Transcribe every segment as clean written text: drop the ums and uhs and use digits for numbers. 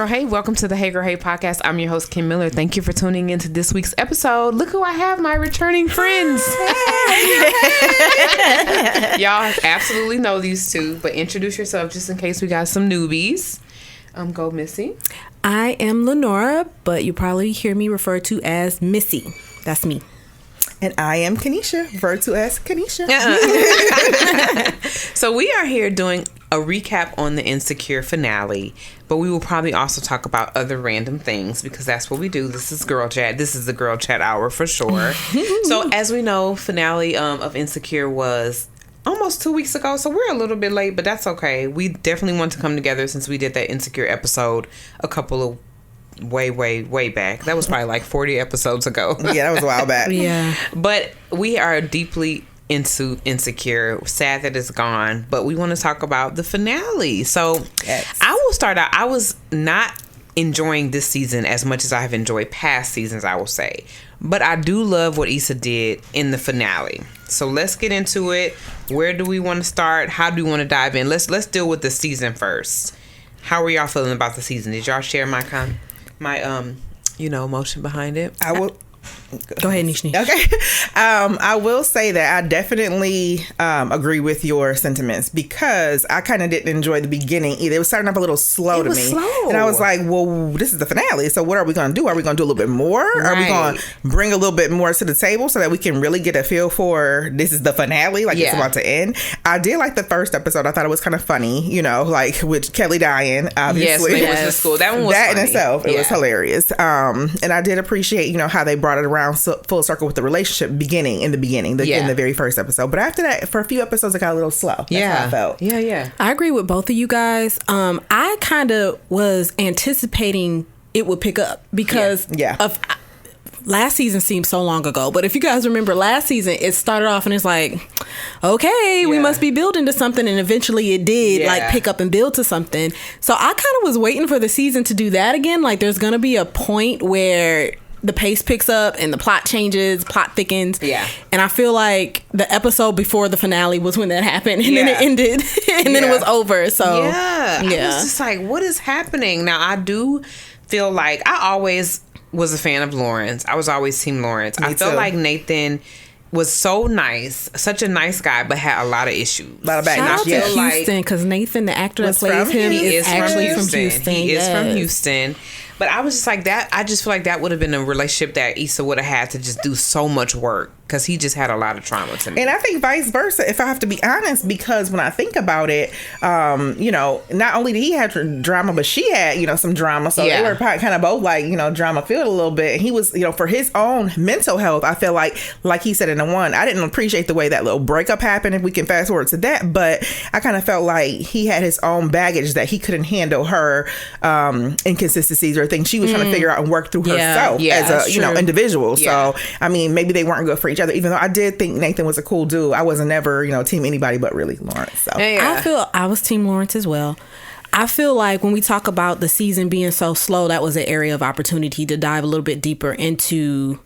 girl, hey. Welcome to the Hey Girl, Hey podcast. I'm your host, Kim Miller. Thank you for tuning into this week's episode. Look who I have, my returning friends. Y'all absolutely know these two, but introduce yourself just in case we got some newbies. Go, Missy. I am Lenora, but you probably hear me referred to as Missy. That's me. And I am Kaneisha, referred to as Kaneisha. So we are here doing a recap on the Insecure finale, but we will probably also talk about other random things because that's what we do. This is Girl Chat. This is the Girl Chat Hour for sure. So as we know, finale of Insecure was almost 2 weeks ago, so we're a little bit late, but that's okay. We definitely want to come together since we did that Insecure episode a couple of way back. That was probably like 40 episodes ago. Yeah, that was a while back. Yeah. But we are deeply into Insecure. Sad that it's gone, but we want to talk about the finale. So yes. I will start out. I was not enjoying this season as much as I have enjoyed past seasons, I will say. But I do love what Issa did in the finale. So let's get into it. Where do we want to start? How do we want to dive in? Let's deal with the season first. How are y'all feeling about the season? Did y'all share my emotion behind it? I will. Go ahead, Nish. Okay. I will say that I definitely agree with your sentiments because I kind of didn't enjoy the beginning either. It was starting up a little slow to me. Slow. And I was like, well, this is the finale. So what are we going to do? Are we going to do a little bit more? Right. Are we going to bring a little bit more to the table so that we can really get a feel for this is the finale? Like it's about to end. I did like the first episode. I thought it was kind of funny, like with Kelly dying, obviously. Yes, was school. That one was that funny. In itself, it was hilarious. And I did appreciate, how they brought it around full circle with the relationship in the very first episode. But after that, for a few episodes, it got a little slow. That's how I felt. Yeah. I agree with both of you guys. I kind of was anticipating it would pick up because of last season seems so long ago. But if you guys remember last season, it started off and it's like, okay, we must be building to something. And eventually it did pick up and build to something. So I kind of was waiting for the season to do that again. Like there's going to be a point where the pace picks up and the plot changes, plot thickens. Yeah. And I feel like the episode before the finale was when that happened. And then it ended and then it was over. So I was just like, what is happening? Now I do feel like I always was a fan of Lawrence. I was always Team Lawrence. I felt like Nathan was so nice, such a nice guy, but had a lot of issues. A lot of baggage. Shout out to Houston, because Nathan, the actor that plays him, is actually from Houston. He is from Houston. But I was just like that. I just feel like that would have been a relationship that Issa would have had to just do so much work because he just had a lot of trauma to me. And I think vice versa, if I have to be honest, because when I think about it, not only did he have drama, but she had, some drama. So they were kind of both like, drama filled a little bit. And he was, for his own mental health, I feel like he said in the one, I didn't appreciate the way that little breakup happened, if we can fast forward to that. But I kind of felt like he had his own baggage that he couldn't handle her inconsistencies or things she was trying to figure out and work through herself as a, individual. So, I mean, maybe they weren't good for each other, even though I did think Nathan was a cool dude. I wasn't never, team anybody but really Lawrence. So I feel I was Team Lawrence as well. I feel like when we talk about the season being so slow, that was an area of opportunity to dive a little bit deeper into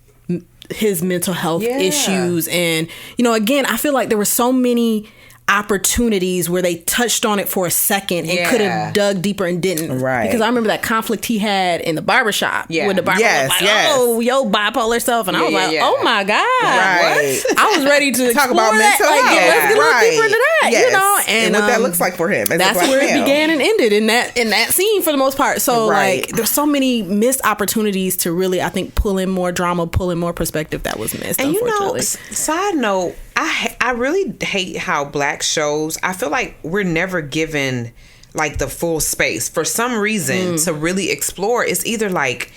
his mental health issues. And, again, I feel like there were so many opportunities where they touched on it for a second and could have dug deeper and didn't. Right. Because I remember that conflict he had in the barbershop. Yeah. When the barber was like, oh, yo, bipolar self. And I was like, oh my God. Right. I was ready to talk about mental health. Let's get a little deeper into that, and what that looks like for him. That's where it began and ended in that scene for the most part. So like there's so many missed opportunities to really, I think, pull in more drama, pull in more perspective that was missed, and unfortunately. Side note, I really hate how Black shows, I feel like we're never given like the full space for some reason to really explore. It's either like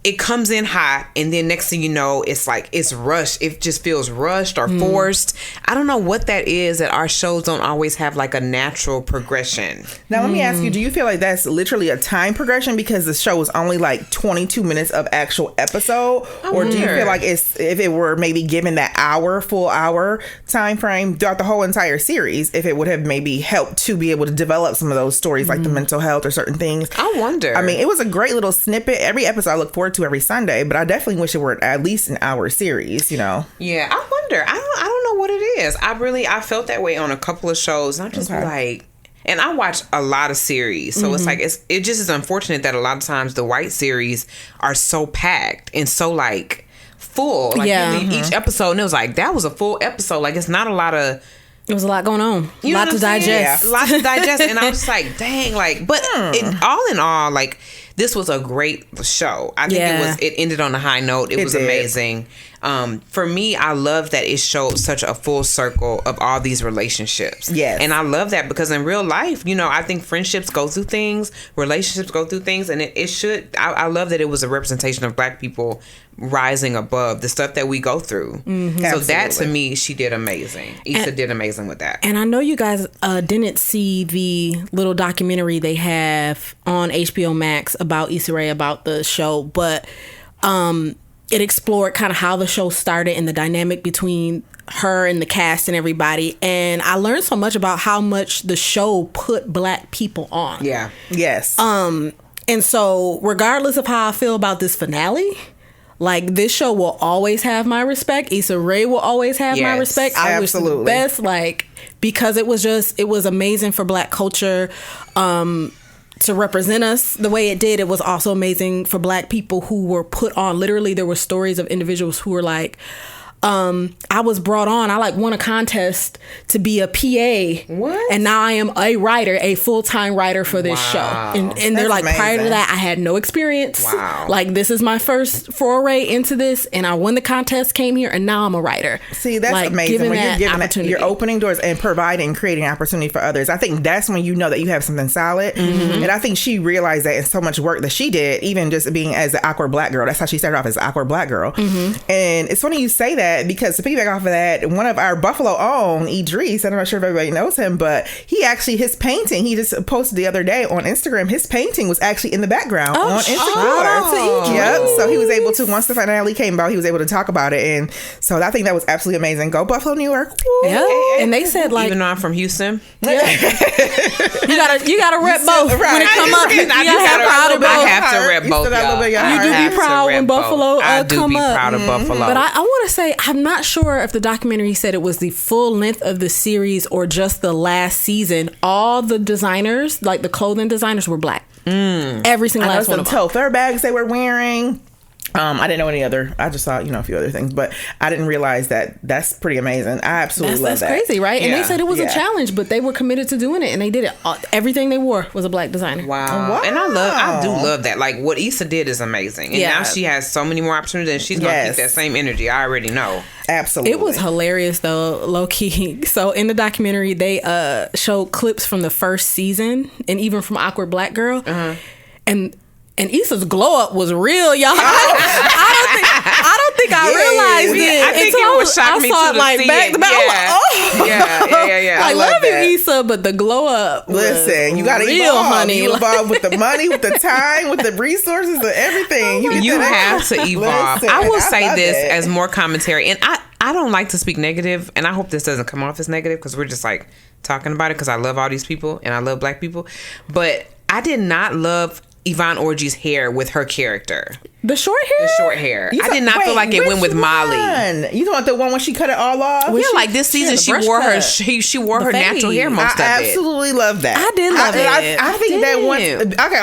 it comes in hot and then next thing you know, it's like it's rushed. It just feels rushed or forced. I don't know what that is, that our shows don't always have like a natural progression. Now let me ask you, do you feel like that's literally a time progression because the show is only like 22 minutes of actual episode? Or do you feel like if it were maybe given that full hour time frame throughout the whole entire series, if it would have maybe helped to be able to develop some of those stories like the mental health or certain things? I wonder. I mean, it was a great little snippet. Every episode I look forward to every Sunday, but I definitely wish it were at least an hour series, Yeah, I wonder. I don't know what it is. I felt that way on a couple of shows, and I'm just like, and I watch a lot of series, so it's like it just is unfortunate that a lot of times the white series are so packed and so like full. Like each episode, and it was like that was a full episode. Like it's not a lot of. There was a lot going on. A lot to digest. Yeah, a lot to digest. And I was like, dang, like, but all in all, like, this was a great show. I think it ended on a high note. It was amazing. For me, I love that it showed such a full circle of all these relationships. Yes. And I love that because in real life, you know, I think friendships go through things, relationships go through things, and it should. I love that it was a representation of Black people rising above the stuff that we go through. So that to me, she did amazing. Issa did amazing with that. And I know you guys didn't see the little documentary they have on HBO Max about Issa Rae, about the show, but it explored kind of how the show started and the dynamic between her and the cast and everybody. And I learned so much about how much the show put Black people on. Yeah. Yes. And so regardless of how I feel about this finale, like, this show will always have my respect. Issa Rae will always have my respect. I wish the best, like, because it was amazing for Black culture to represent us the way it did. It was also amazing for Black people who were put on. Literally, there were stories of individuals who were like, I was brought on. I won a contest to be a PA. What? And now I am a writer, a full-time writer for this show. And they're like, amazing. Prior to that, I had no experience. Wow. Like, this is my first foray into this, and I won the contest, came here, and now I'm a writer. See, that's amazing. When you're giving that, you're opening doors and providing, creating opportunity for others. I think that's when you know that you have something solid. And I think she realized that in so much work that she did, even just being as an awkward Black girl. That's how she started off, as an awkward Black girl. And it's funny you say that, because to piggyback off of that, one of our Buffalo own, Idris, I'm not sure if everybody knows him, but he actually, his painting, he just posted the other day on Instagram, his painting was actually in the background on Instagram. Yep. So he was able to, once the finale came about, he was able to talk about it. And so I think that was absolutely amazing. Go Buffalo, New York. Yeah. And they said, like, even though I'm from Houston, you gotta rep both when it come up. I have to rep both. You do be proud when Buffalo come up. I do be proud of Buffalo. But I want to say, I'm not sure if the documentary said it was the full length of the series or just the last season. All the designers, like the clothing designers, were Black. Every single last one of them. Tote bags they were wearing. I didn't know any other. I just saw, a few other things, but I didn't realize that. That's pretty amazing. I absolutely love that. That's crazy, right? And they said it was a challenge, but they were committed to doing it, and they did it. Everything they wore was a Black designer. Wow. And I do love that. Like, what Issa did is amazing. And now she has so many more opportunities, and she's going to keep that same energy. I already know. Absolutely. It was hilarious, though, low key. So in the documentary, they showed clips from the first season, and even from Awkward Black Girl, and Issa's glow up was real, y'all. I don't think I realized it. I think it was shocking me too. I saw it like back to back. Yeah. I love you, Issa, but the glow up. Listen, you gotta evolve, honey. You evolve with the money, with the time, with the resources, and everything. You have to evolve. Listen, I will say this as more commentary, and I don't like to speak negative, and I hope this doesn't come off as negative because we're just like talking about it because I love all these people and I love Black people, but I did not love Yvonne Orji's hair with her character. The short hair? I did not feel like it went with Molly. You know the one when she cut it all off? Yeah, like this season she wore her natural hair most of it. I absolutely love that. I did love it. I think that one.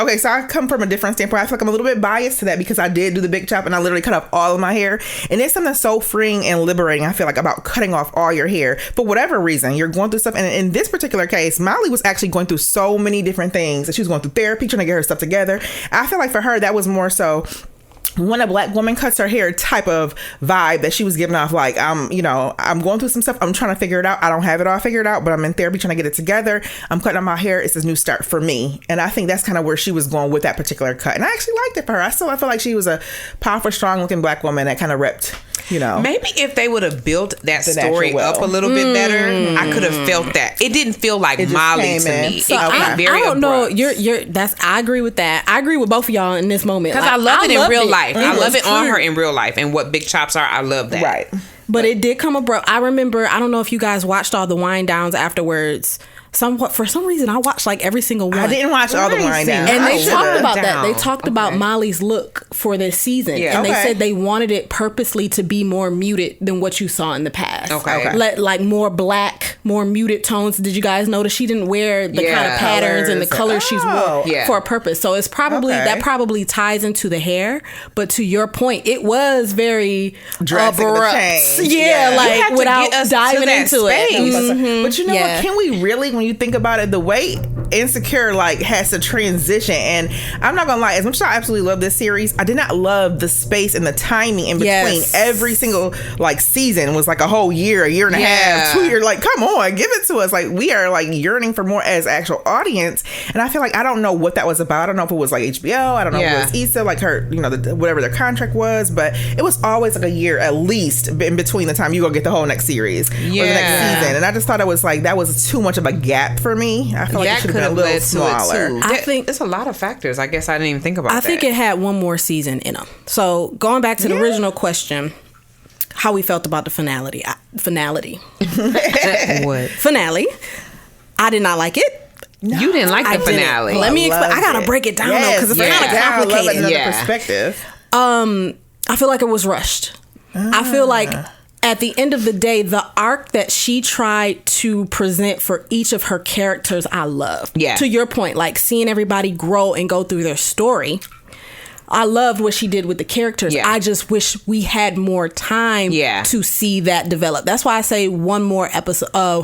Okay, so I come from a different standpoint. I feel like I'm a little bit biased to that because I did do the big chop and I literally cut off all of my hair. And there's something so freeing and liberating, I feel like, about cutting off all your hair. For whatever reason, you're going through stuff. And in this particular case, Molly was actually going through so many different things. She was going through therapy, trying to get her stuff together. I feel like for her, that was more so when a Black woman cuts her hair type of vibe that she was giving off, like, I'm going through some stuff. I'm trying to figure it out. I don't have it all figured out, but I'm in therapy trying to get it together. I'm cutting out my hair. It's a new start for me. And I think that's kind of where she was going with that particular cut. And I actually liked it for her. I feel like she was a powerful, strong looking Black woman that kind of repped, Maybe if they would have built that story up a little bit better, I could have felt that. It didn't feel like Molly to me. So I don't know. I agree with that. I agree with both of y'all in this moment. Because I love it in real life. I love it on her in real life. And what big chops are, I love that. Right. But it did come abroad. I remember, I don't know if you guys watched all the wind downs afterwards. For some reason, I watched like every single one. I didn't watch all the wind downs. And they talked about that. They talked about Molly's look for this season. Yeah, and they said they wanted it purposely to be more muted than what you saw in the past. cast. Okay. Like more black, more muted tones. Did you guys notice she didn't wear the kind of patterns and the colors she's wore for a purpose? So it's probably that probably ties into the hair. But to your point, it was very abrupt. Yeah, like without diving into it. Mm-hmm. But you know what? Can we really, when you think about it, the way Insecure like has to transition, and I'm not gonna lie, as much as I absolutely love this series, I did not love the space and the timing in between. Every single like season was like a whole year, a year and a half, 2 years. Like, come on, give it to us. Like, we are like yearning for more as actual audience, and I feel like I don't know what that was about. I don't know if it was like HBO. I don't know if it was Issa, like her, you know, whatever their contract was, but it was always like a year at least in between the time you go get the whole next series or the next season. And I just thought it was like that was too much of a gap for me. I feel like it should have been a little smaller. I think it's a lot of factors. I guess I didn't even think about that. I think it had one more season in them. So going back to the original question, how we felt about the finale. What? Finale. I did not like it. No, you didn't like the finale. Let me explain. I gotta break it down though, because it's kind of complicated. I love another perspective. I feel like it was rushed. I feel like at the end of the day, the arc that she tried to present for each of her characters, I love. Yeah. To your point, like seeing everybody grow and go through their story. I loved what she did with the characters. I just wish we had more time to see that develop. That's why I say one more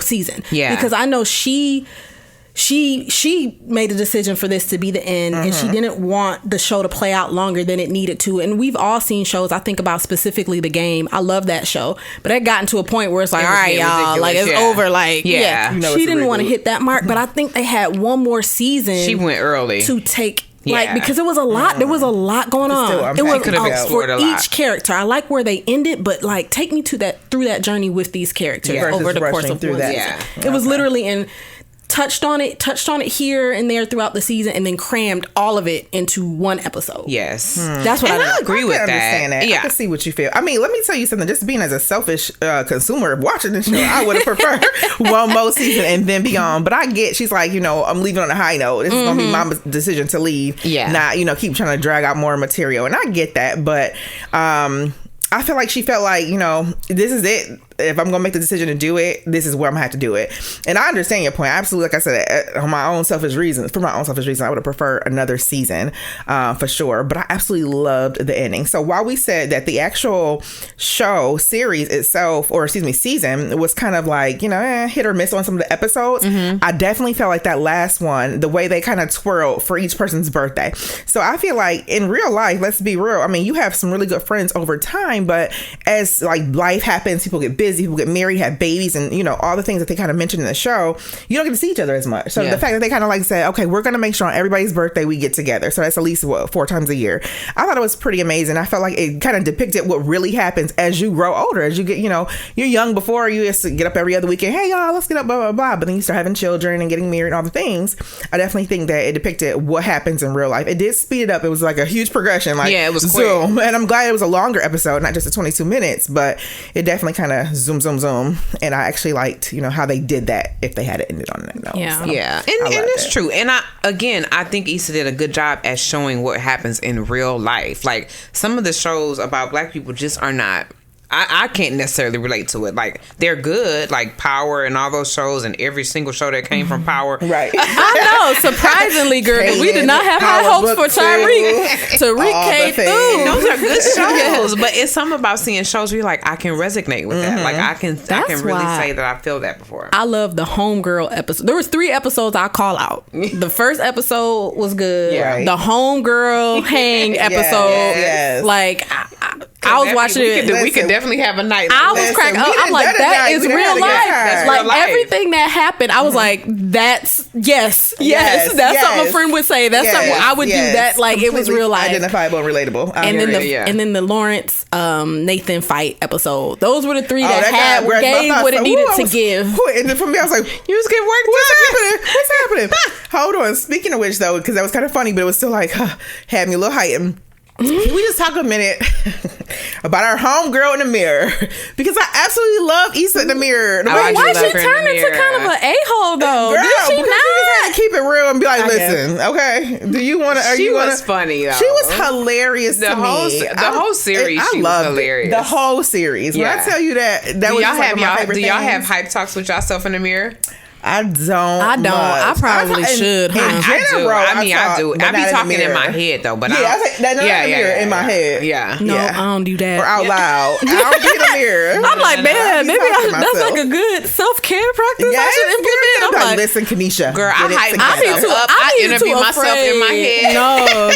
season. Yeah. Because I know she made a decision for this to be the end, and she didn't want the show to play out longer than it needed to. And we've all seen shows. I think about specifically The Game. I love that show, but it gotten to a point where it's like, all right, y'all, like it's over. Like, you know, she didn't want to hit that mark, but I think they had one more season. She went early to take. Like, because it was a lot. There was a lot going on. It was for each character. I like where they ended, but like take me through that journey with these characters over the course of one season. It was literally touched on it here and there throughout the season, and then crammed all of it into one episode. Yes. That's what I agree with that. Yeah. I can see what you feel. I mean, let me tell you something. Just being as a selfish consumer of watching this show, I would have preferred one more season and then beyond. But I get, she's like, you know, I'm leaving on a high note. This is going to be my decision to leave. Yeah. Not, you know, keep trying to drag out more material. And I get that. But I feel like she felt like, you know, this is it. If I'm going to make the decision to do it, this is where I'm going to have to do it. And I understand your point. Absolutely. Like I said, for my own selfish reasons, I would have preferred another season for sure. But I absolutely loved the ending. So while we said that the actual series itself, or season, was kind of like, you know, hit or miss on some of the episodes, I definitely felt like that last one, the way they kind of twirled for each person's birthday. So I feel like in real life, let's be real. I mean, you have some really good friends over time, but as like life happens, people get busy, people get married, have babies, and you know all the things that they kind of mentioned in the show, you don't get to see each other as much. So the fact that they kind of like said, okay, we're going to make sure on everybody's birthday we get together, so that's at least 4 times a year. I thought it was pretty amazing. I felt like it kind of depicted what really happens as you grow older, as you get, you know, you're young before, you used to get up every other weekend, hey y'all, let's get up, blah blah blah, but then you start having children and getting married and all the things. I definitely think that it depicted what happens in real life. It did speed it up. It was like a huge progression, like it was zoom quick. And I'm glad it was a longer episode, not just a 22 minutes, but it definitely kind of zoom. And I actually liked, you know, how they did that if they had it ended on that note. Yeah. So and it's true. And I think Issa did a good job at showing what happens in real life. Like some of the shows about Black people just are not. I can't necessarily relate to it. Like they're good, like Power and all those shows, and every single show that came from Power. Right. I know. Surprisingly, girl, we did not have high hopes for Tariq. Tariq came through. Those are good shows, but it's something about seeing shows where you're like, I can resonate with that. Like I can really say that I feel that before. I love the Homegirl episode. There was 3 episodes I call out. The first episode was good. Yeah. The Homegirl hang episode. Yes. Like I was watching it. We could definitely have a night. I was cracking up. I'm like, that is real life. Like everything that happened, I was like, that's yes. That's something a friend would say. That's something I would do. That like it was real life, identifiable, and relatable. And then the Lawrence Nathan fight episode. Those were the 3 that gave what it needed to give. And then for me, I was like, you just get worked. What's happening? Hold on. Speaking of which, though, because that was kind of funny, but it was still like had me a little heightened. Can we just talk a minute about our homegirl in the mirror because I absolutely love Issa in the mirror. Why she turn into kind of an a-hole though? Girl, did she not? She just had to keep it real and be like, listen, okay, do you want to? She was funny though. She was hilarious to me. The whole series, she was hilarious. The whole series. When I tell you that was like my favorite things. Do y'all have hype talks with yourself in the mirror? I don't. I probably should. I do. I be talking in my head though, but I say that in the mirror in my head. Yeah. No, I don't do that. Or out loud. I don't be in the mirror. I'm like, man, maybe that's like a good self-care practice I should implement. I'm like, listen, Kaneisha. Girl, I hype myself up. I interview myself in my head. No.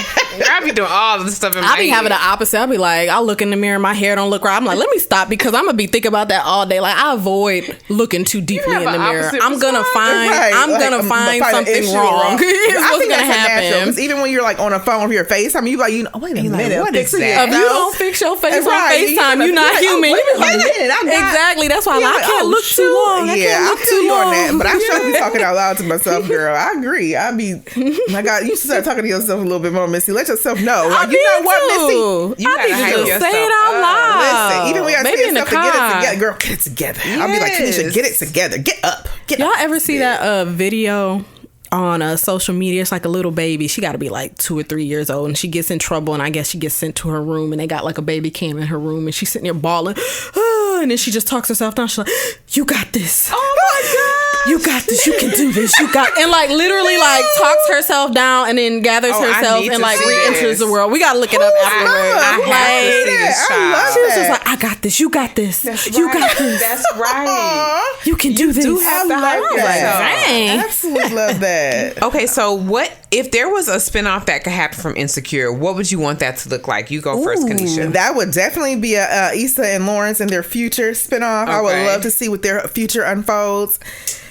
I be doing all the stuff in my head. I be having the opposite. I be like, I look in the mirror, my hair don't look right. I'm like, let me stop because I'm gonna be thinking about that all day. Like, I avoid looking too deeply in the mirror. I'm gonna find something wrong. I think that's happen. Because even when you're like on a phone with your FaceTime, you like, wait a minute, what is that? If you don't fix your face on FaceTime, you're not human. Exactly. That's why I can't look too long. I feel you on that, but I should be talking out loud to myself, girl. I agree. You should start talking to yourself a little bit more, Missy. Let yourself know. Like, you know what, Missy? You gotta hype yourself. Say it out loud. Listen, even when I tell yourself to get it together, girl, get it together. I'll be like, Kaneisha, get it together. Get up. Y'all ever see that video on social media? It's like a little baby. She got to be like 2 or 3 years old, and she gets in trouble, and I guess she gets sent to her room, and they got like a baby cam in her room, and she's sitting there bawling, and then she just talks herself down. She's like, "You got this. Oh my God. You got this. You can do this. You got," and like literally like talks herself down, and then gathers herself and like re-enters the world. We gotta look it up afterwards. I she was just like, "I got this. You got this. You got this. That's right. You can do this." You have to hype yourself. I absolutely love that. Okay, so what if there was a spinoff that could happen from Insecure? What would you want that to look like? You go first, Kaneisha. That would definitely be a Issa and Lawrence and their future spinoff. Okay. I would love to see what their future unfolds.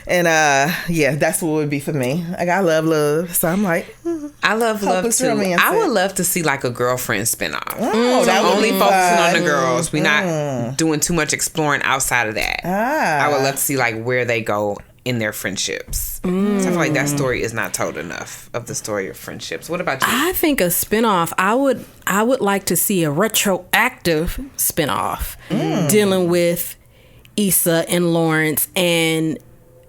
And that's what would be for me. Like, I love, so I'm like, I love too. Romantic. I would love to see like a girlfriend spinoff. That only focusing on the girls. We're not doing too much exploring outside of that. I would love to see like where they go in their friendships. So I feel like that story is not told enough of the story of friendships. What about you? I think a spinoff, I would like to see a retroactive spinoff dealing with Issa and Lawrence and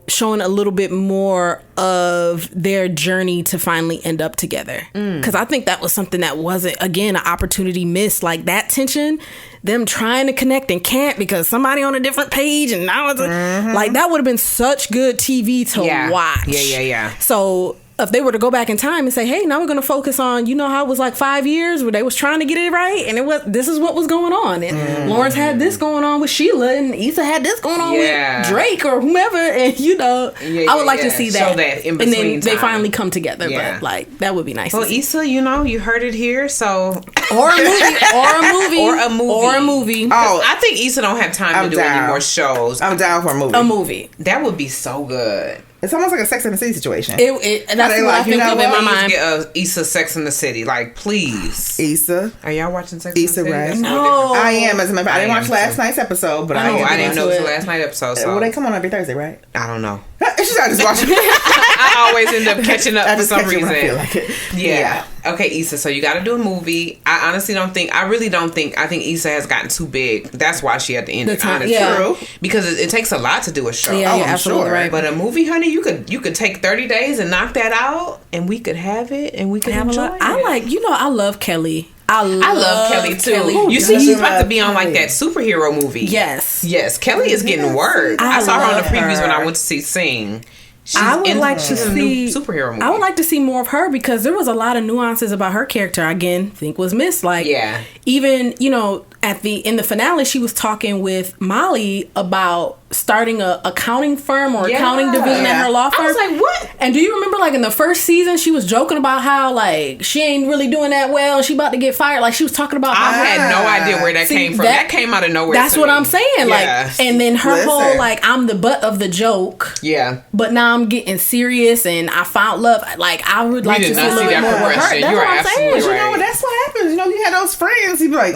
showing a little bit more of their journey to finally end up together. Because I think that was something that wasn't, again, an opportunity missed. Like that tension, them trying to connect and can't because somebody on a different page, and now it's like that would have been such good TV to watch. Yeah. So if they were to go back in time and say, hey, now we're going to focus on, you know how it was like 5 years where they was trying to get it right, and this is what was going on, and Lawrence had this going on with Sheila, and Issa had this going on with Drake or whomever, and I would like to see that, so that in and then they finally come together. But like that would be nice. Well, Issa, you heard it here, so or a movie. Oh, I think Issa don't have time to do any more shows. I'm down for a movie. That would be so good. It's almost like a Sex and the City situation. That's what I think of in my mind. Get Issa Sex in the City, like please. Issa, are y'all watching Sex in the City? Issa Rae. No, I am. As a matter of fact, I didn't watch last night's episode, but I didn't know it was the last night episode. So. Well, they come on every Thursday, right? I don't know. She's not just watching. I always end up catching up for some reason. I feel like it. Yeah. Okay, Issa. So you got to do a movie. I honestly don't think. I really don't think. I think Issa has gotten too big. That's why she had to end it. Honestly, true. Because it takes a lot to do a show. Yeah, absolutely sure. right. But a movie, honey, you could take 30 days and knock that out, and we could have it, and we could enjoy it. I love Kelly. I love Kelly too. You see, she's about to be on like that superhero movie. Yes. Kelly is getting work. I saw her on the previews when I went to see Sing. I would like to see superhero movie. I would like to see more of her because there was a lot of nuances about her character I again think was missed. Like even in the finale she was talking with Molly about starting a accounting firm or accounting division at her law firm. I was like, what? And do you remember like in the first season she was joking about how like she ain't really doing that well and she about to get fired? Like she was talking about I had no idea where that came from. That came out of nowhere. That's what I'm saying. Like, and then her whole like I'm the butt of the joke. Yeah. But now I'm getting serious and I found love. Like I would like to see a little bit more with her. That's what I'm saying. You know, that's what happens. You had those friends. You be like,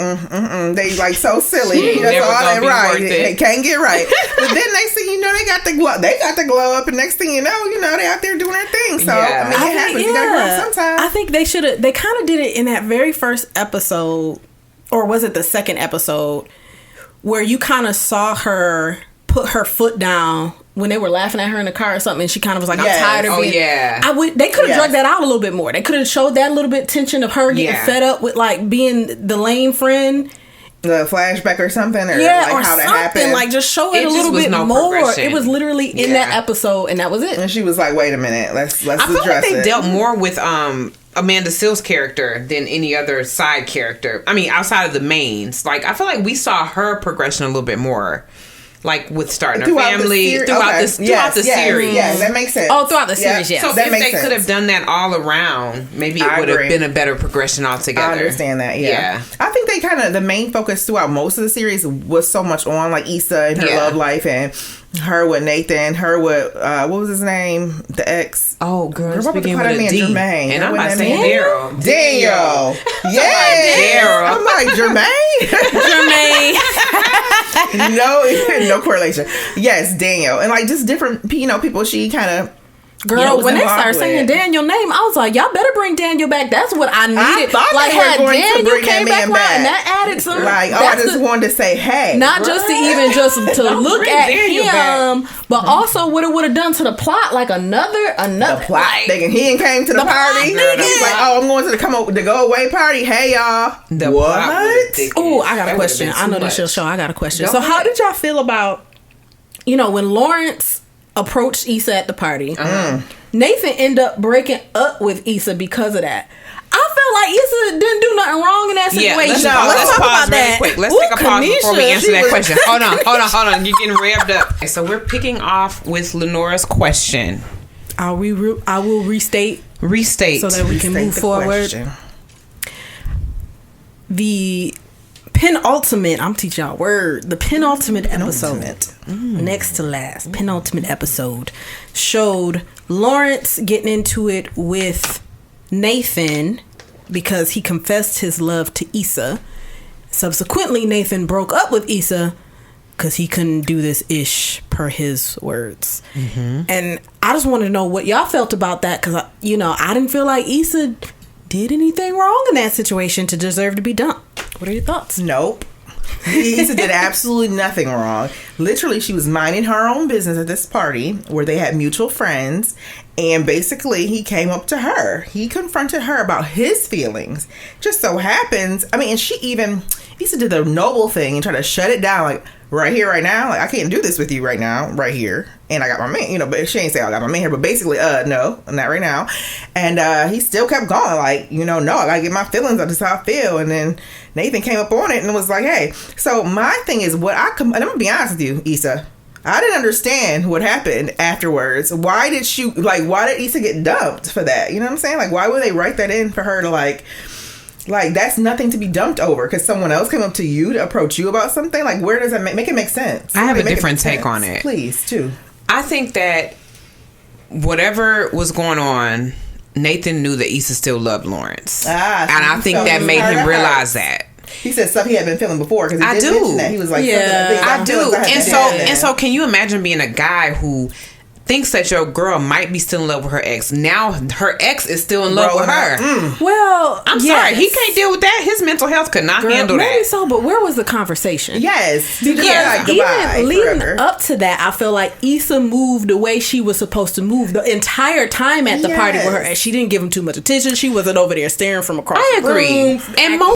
they like so silly. That's all that right. They can't get right. But then next thing you know, they got the glow up, and next thing you know, they out there doing their thing. So I mean, it happens. You gotta grow up sometimes. I think they kind of did it in that very first episode or was it the second episode, where you kind of saw her put her foot down when they were laughing at her in the car or something, and she kind of was like, I'm tired of being... They could have drugged that out a little bit more. They could have showed that little bit tension of her getting fed up with, like, being the lame friend. The flashback or something, or like or how that something. happened. Like, just show it a little bit more. It was literally in that episode, and that was it. And she was like, "Wait a minute, let's I feel address like they it." dealt more with Amanda Sill's character than any other side character. I mean, outside of the mains. Like, I feel like we saw her progression a little bit more. Like with starting her family throughout the series. Yeah, that makes sense. Oh, throughout the series, yes. So if they could have done that all around, maybe it would have been a better progression altogether. I understand that, yeah. I think they kind of, the main focus throughout most of the series was so much on like Issa and her love life, and her with Nathan, her with, what was his name? The ex. Oh, girl, speaking with a D. Jermaine. And I'm about to say Daryl. Daniel. Yeah. Daryl. I'm like, Jermaine? Jermaine. No correlation. Yes, Daniel. And like just different, people she kind of... Girl, when they started saying Daniel's name, I was like, y'all better bring Daniel back. That's what I needed. I thought like, had Daniel came back, and that added some. Like, I just wanted to say, hey. Not just to even just to look at him, but also what it would have done to the plot, like another the plot. Like, he ain't came to the party. Like, I'm going to the go away party. Hey, y'all. What? Oh, I got a question. I know this show. I got a question. So how did y'all feel about, when Lawrence approached Issa at the party? Nathan ended up breaking up with Issa because of that. I felt like Issa didn't do nothing wrong in that situation. Let's talk about that. Quick. Let's take a pause before we answer that question. Hold on. You're getting revved up. So we're picking off with Lenora's question. I will restate so that we can move forward. Question. The penultimate, I'm teaching y'all word. The penultimate episode, next to last, penultimate episode, showed Lawrence getting into it with Nathan because he confessed his love to Issa. Subsequently, Nathan broke up with Issa because he couldn't do this ish, per his words. And I just wanted to know what y'all felt about that, because I didn't feel like Issa did anything wrong in that situation to deserve to be dumped. What are your thoughts? Nope. Issa did absolutely nothing wrong. Literally, she was minding her own business at this party where they had mutual friends, and basically he came up to her. He confronted her about his feelings. Just so happens, and Issa did the noble thing and tried to shut it down, like, right here, right now. Like, I can't do this with you right now, right here. And I got my man, but she ain't say I got my man here, but basically, no, not right now. And he still kept going, like, no, I gotta get my feelings out. This is how I feel. And then Nathan came up on it and was like, hey. So my thing is, and I'm gonna be honest with you, Issa, I didn't understand what happened afterwards. Why did Issa get dumped for that? You know what I'm saying? Like, why would they write that in for her to like that's nothing to be dumped over because someone else came up to you to approach you about something? Like, where does that make it make sense? I have a different take on it. Please, too. I think that whatever was going on, Nathan knew that Issa still loved Lawrence. And I think that made him realize that. He said stuff he had been feeling before because he did mention that. He was like, I do. And so can you imagine being a guy who thinks that your girl might be still in love with her ex. Now her ex is still in love with her. Well, I'm sorry, he can't deal with that. His mental health could not handle that. Maybe so, but where was the conversation? Yes, because even leading up to that, I feel like Issa moved the way she was supposed to move the entire time at the party with her, and she didn't give him too much attention. She wasn't over there staring from across the room. And most